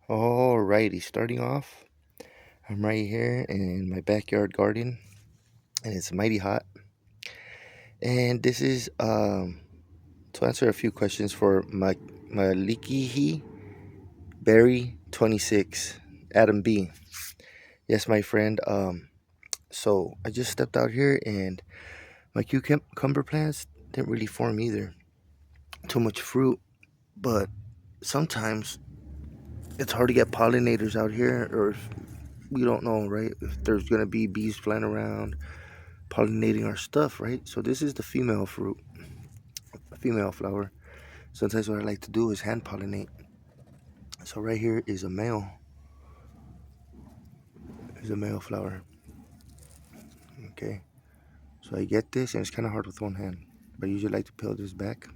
Alrighty, starting off, I'm right here in my backyard garden, and it's mighty hot. And this is to answer a few questions for my Malikihi Berry 26 Adam B. Yes, my friend. So I just stepped out here, and my cucumber plants didn't really form either. Too much fruit, but sometimes it's hard to get pollinators out here, or if we don't know, right? If there's gonna be bees flying around pollinating our stuff, right? So this is the female fruit, female flower. Sometimes what I like to do is hand pollinate. So right here is a male flower. Okay. So I get this, and it's kind of hard with one hand, but I usually like to peel this back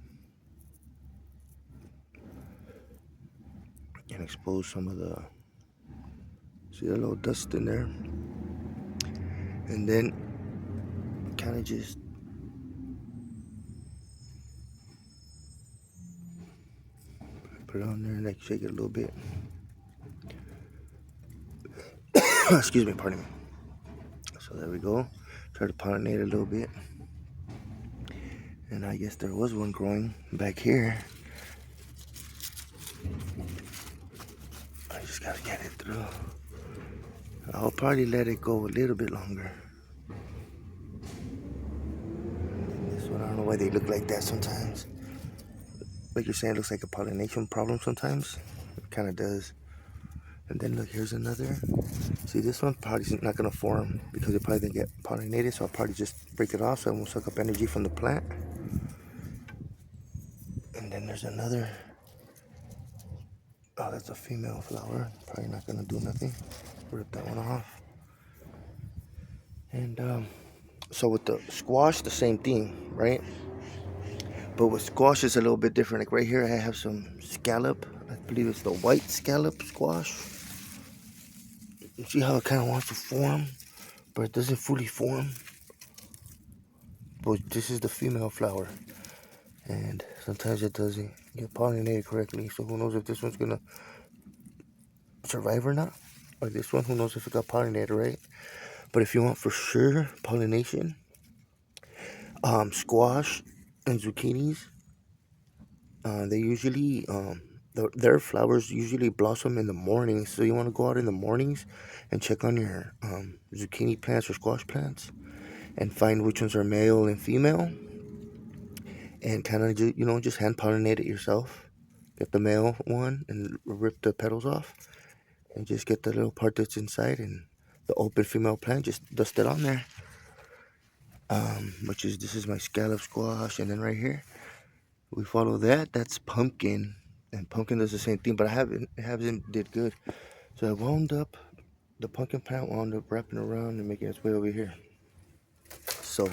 and expose some of the, see the little dust in there, and then kind of just put it on there and like shake it a little bit. Excuse me, pardon me. So there we go. Try to pollinate a little bit. And I guess there was one growing back here. I just gotta get it through. I'll probably let it go a little bit longer. This one, I don't know why they look like that sometimes. Like you're saying, it looks like a pollination problem sometimes. It kind of does. And then look, here's another. See, this one probably not gonna form because it probably didn't get pollinated, so I'll probably just break it off so it won't suck up energy from the plant. And then there's another. Oh, that's a female flower. Probably not gonna do nothing. Rip that one off. And so with the squash, the same thing, right? But with squash, it's a little bit different. Like right here, I have some scallop. I believe it's the white scallop squash. You see how it kind of wants to form, but it doesn't fully form. But this is the female flower, and sometimes it doesn't get pollinated correctly. So who knows if this one's gonna survive or not? Or this one, who knows if it got pollinated, right? But if you want for sure pollination, squash and zucchinis, they usually their flowers usually blossom in the mornings. So you want to go out in the mornings and check on your zucchini plants or squash plants and find which ones are male and female, and kind of just hand pollinate it yourself. Get the male one and rip the petals off, and just get the little part that's inside, and the open female plant, just dust it on there. Which is, this is my scallop squash, and then right here we follow that. That's pumpkin, and pumpkin does the same thing, but it haven't did good. So I wound up the pumpkin plant wound up wrapping around and making its way over here. So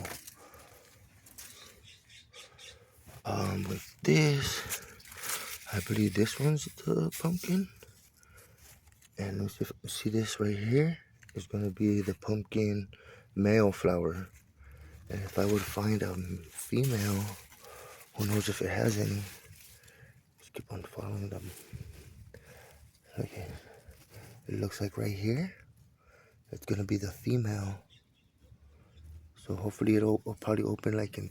with this, I believe this one's the pumpkin, and let's see, this right here is gonna be the pumpkin male flower. And if I would find a female, who knows if it has any? Just keep on following them. Okay, it looks like right here, it's gonna be the female. So hopefully it'll probably open like in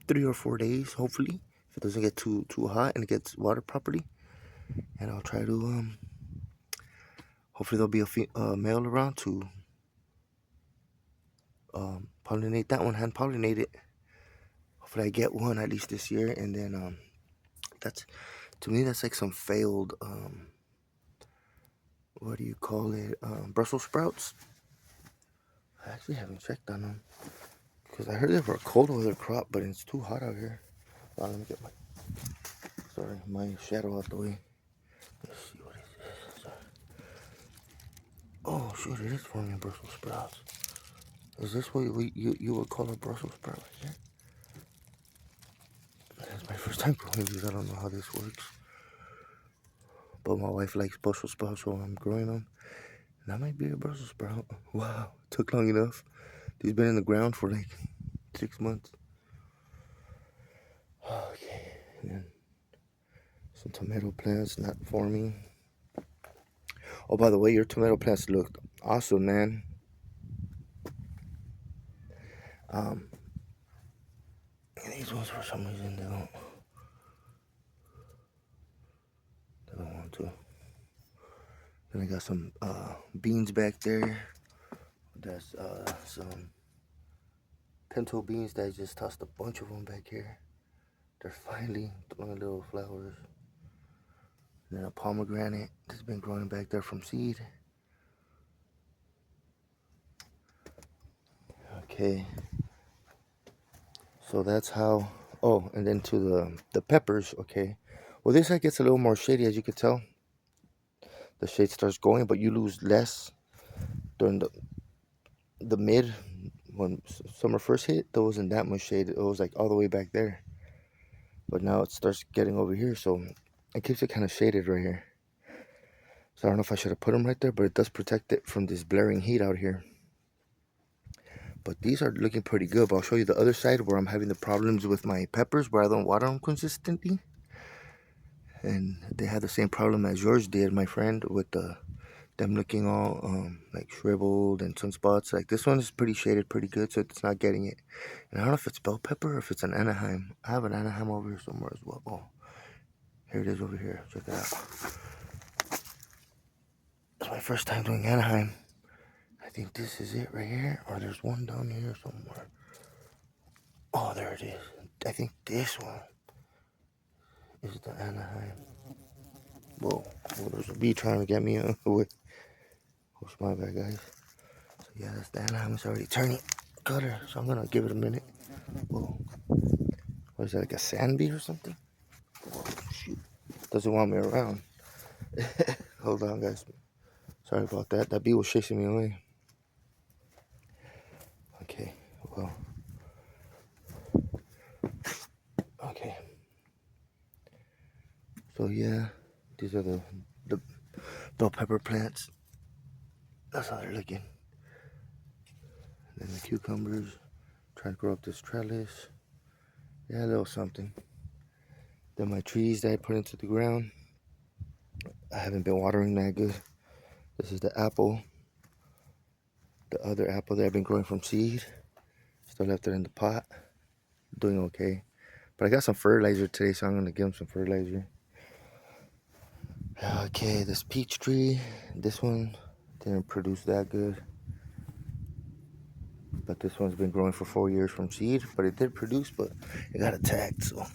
3 or 4 days. Hopefully, if it doesn't get too hot and it gets water properly. And I'll try to hopefully there'll be a male around to pollinate that one, hand pollinate it. Hopefully I get one at least this year, and then that's, to me, that's like some failed what do you call it, Brussels sprouts. I actually haven't checked on them because I heard they were a cold weather crop, but it's too hot out here. Let me get my shadow out the way. Let's see what it is. Sorry. Oh shoot, it is forming Brussels sprouts. Is this what you would call a Brussels sprout right here? That's my first time growing these. I don't know how this works. But my wife likes Brussels sprouts, so I'm growing them. And that might be a Brussels sprout. Wow, took long enough. These been in the ground for like 6 months. Okay, and then some tomato plants not forming. Oh, by the way, your tomato plants look awesome, man. These ones for some reason they don't want to. Then I got some beans back there. That's some pinto beans that I just tossed a bunch of them back here. They're finally throwing little flowers. And then a pomegranate that's been growing back there from seed. Okay. So that's how. Oh, and then to the peppers. Okay. Well, this side gets a little more shady, as you can tell. The shade starts going, but you lose less during the mid. When summer first hit, there wasn't that much shade. It was like all the way back there. But now it starts getting over here, so it keeps it kind of shaded right here. So I don't know if I should have put them right there, but it does protect it from this blaring heat out here. But these are looking pretty good. But I'll show you the other side where I'm having the problems with my peppers, where I don't water them consistently. And they had the same problem as yours did, my friend, with them looking all like shriveled and sunspots. Like this one is pretty shaded, pretty good, so it's not getting it. And I don't know if it's bell pepper or if it's an Anaheim. I have an Anaheim over here somewhere as well. Oh, here it is over here. Check it out. It's my first time doing Anaheim. I think this is it right here, or there's one down here somewhere. Oh, there it is. I think this one is the Anaheim. Whoa, there's a bee trying to get me with. Oh, my bad, guys. So yeah, that's the Anaheim. It's already turning color, so I'm gonna give it a minute. Whoa, what is that, like a sand bee or something? Whoa, shoot, doesn't want me around. Hold on, guys. Sorry about that. That bee was chasing me away. Okay, well. Okay. So yeah, these are the bell pepper plants. That's how they're looking. And then the cucumbers. Trying to grow up this trellis. Yeah, a little something. Then my trees that I put into the ground. I haven't been watering that good. This is the apple. The other apple that I've been growing from seed. Still left it in the pot. Doing okay. But I got some fertilizer today, so I'm going to give them some fertilizer. Okay, this peach tree. This one didn't produce that good. But this one's been growing for 4 years from seed. But it did produce, but it got attacked, so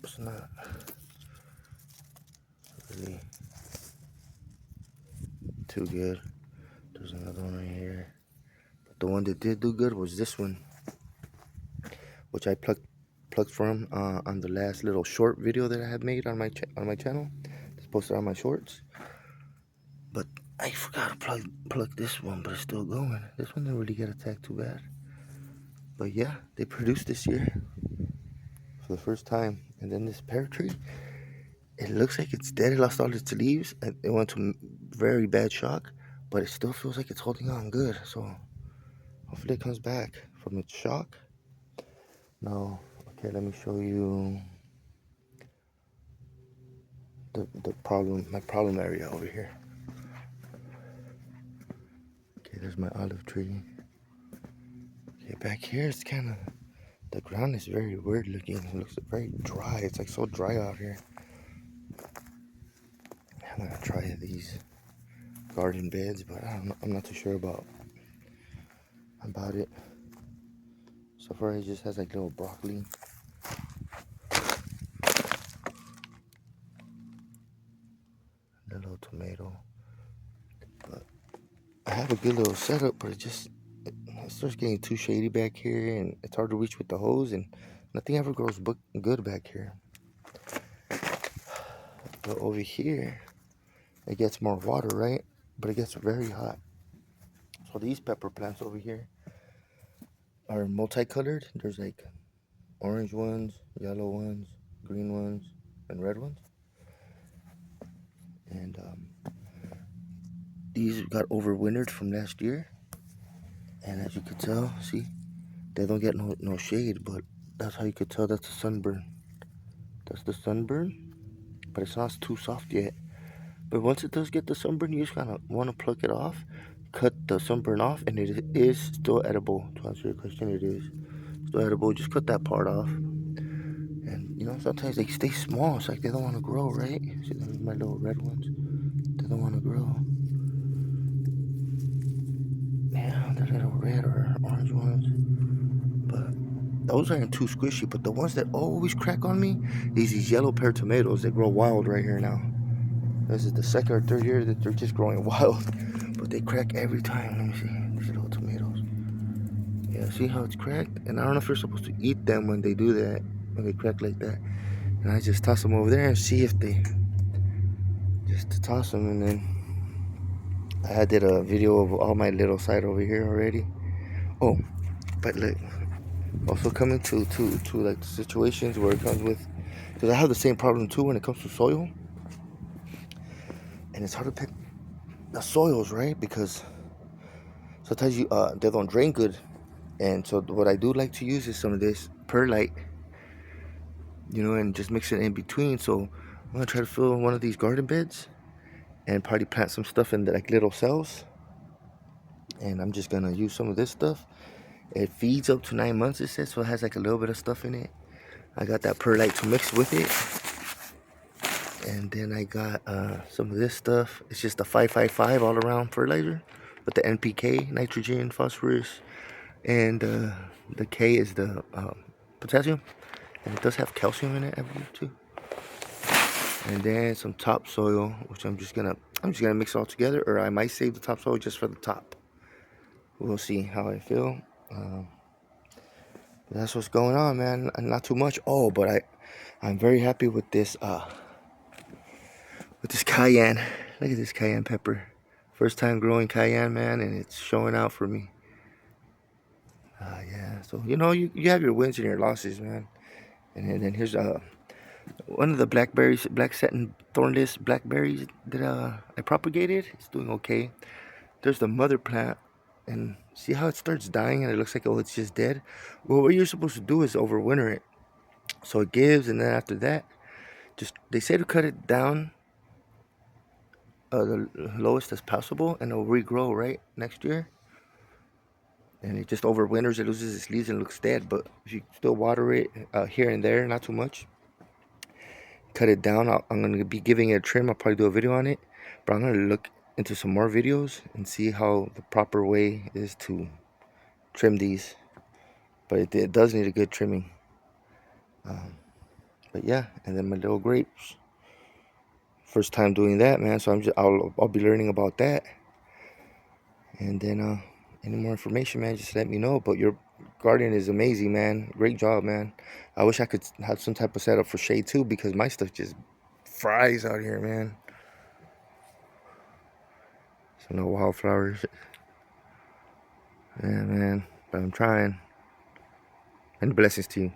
it's not really too good. There's another one right here. But the one that did do good was this one, which I plucked from on the last little short video that I had made on my channel. It's posted on my shorts. But I forgot to pluck this one, but it's still going. This one didn't really get attacked too bad. But yeah, they produced this year for the first time. And then this pear tree, it looks like it's dead. It lost all its leaves. It went to very bad shock, but it still feels like it's holding on good. So hopefully it comes back from its shock. Now, okay, let me show you my problem area over here. Okay, there's my olive tree. Okay, back here it's kind of, the ground is very weird looking. It looks very dry. It's like so dry out here. I'm gonna try these garden beds, but I'm not too sure about it. So far it just has like little broccoli. A little tomato. But I have a good little setup, but it starts getting too shady back here, and it's hard to reach with the hose, and nothing ever grows good back here. But over here, it gets more water, right? But it gets very hot. So these pepper plants over here are multicolored. There's like orange ones, yellow ones, green ones, and red ones. And these got overwintered from last year. And as you can tell, see, they don't get no shade, but that's how you could tell that's a sunburn. That's the sunburn, but it's not too soft yet. But once it does get the sunburn, you just kind of want to pluck it off, cut the sunburn off, and it is still edible. To answer your question, it is still edible. Just cut that part off. And you know, sometimes they stay small. It's like they don't want to grow, right? See, my little red ones. They don't want to grow. Yeah, the little red or orange ones. But those aren't too squishy. But the ones that always crack on me is these yellow pear tomatoes that grow wild right here now. This is the second or third year that they're just growing wild. But they crack every time. Let me see. These little tomatoes. Yeah, see how it's cracked? And I don't know if you're supposed to eat them when they do that. When they crack like that. And I just toss them over there and see if they... Just to toss them, and then I did a video of all my little side over here already. Oh, but look, also coming to like situations where it comes with, because I have the same problem too when it comes to soil, and it's hard to pick the soils, right? Because sometimes you they don't drain good, and so what I do like to use is some of this perlite, you know, and just mix it in between. So I'm gonna try to fill one of these garden beds and probably plant some stuff in the, like little cells, and I'm just gonna use some of this stuff. It feeds up to 9 months, it says, so it has like a little bit of stuff in it. I got that perlite to mix with it. And then I got some of this stuff. It's just a 555 all around fertilizer with the NPK, nitrogen, phosphorus, and the K is the potassium. And it does have calcium in it, I believe, too. And then some topsoil, which I'm just gonna mix it all together, or I might save the topsoil just for the top. We'll see how I feel. That's what's going on, man. Not too much. Oh, but I'm very happy with this cayenne. Look at this cayenne pepper. First time growing cayenne, man, and it's showing out for me. Yeah. So you know, you have your wins and your losses, man. And then here's one of the blackberries, black satin thornless blackberries that I propagated. It's doing okay. There's the mother plant, and see how it starts dying and it looks like, oh, it's just dead. Well, what you're supposed to do is overwinter it, so it gives, and then after that, just they say to cut it down the lowest as possible, and it'll regrow right next year. And it just overwinters, it loses its leaves and looks dead. But if you still water it here and there, not too much, cut it down. I'm going to be giving it a trim. I'll probably do a video on it, but I'm going to look into some more videos and see how the proper way is to trim these. But it does need a good trimming. But yeah, and then my little grapes. First time doing that, man. So I'll be learning about that. And then any more information, man, just let me know. But your garden is amazing, man. Great job, man. I wish I could have some type of setup for shade too, because my stuff just fries out here, man. So no wildflowers. Yeah, man. But I'm trying. And blessings to you.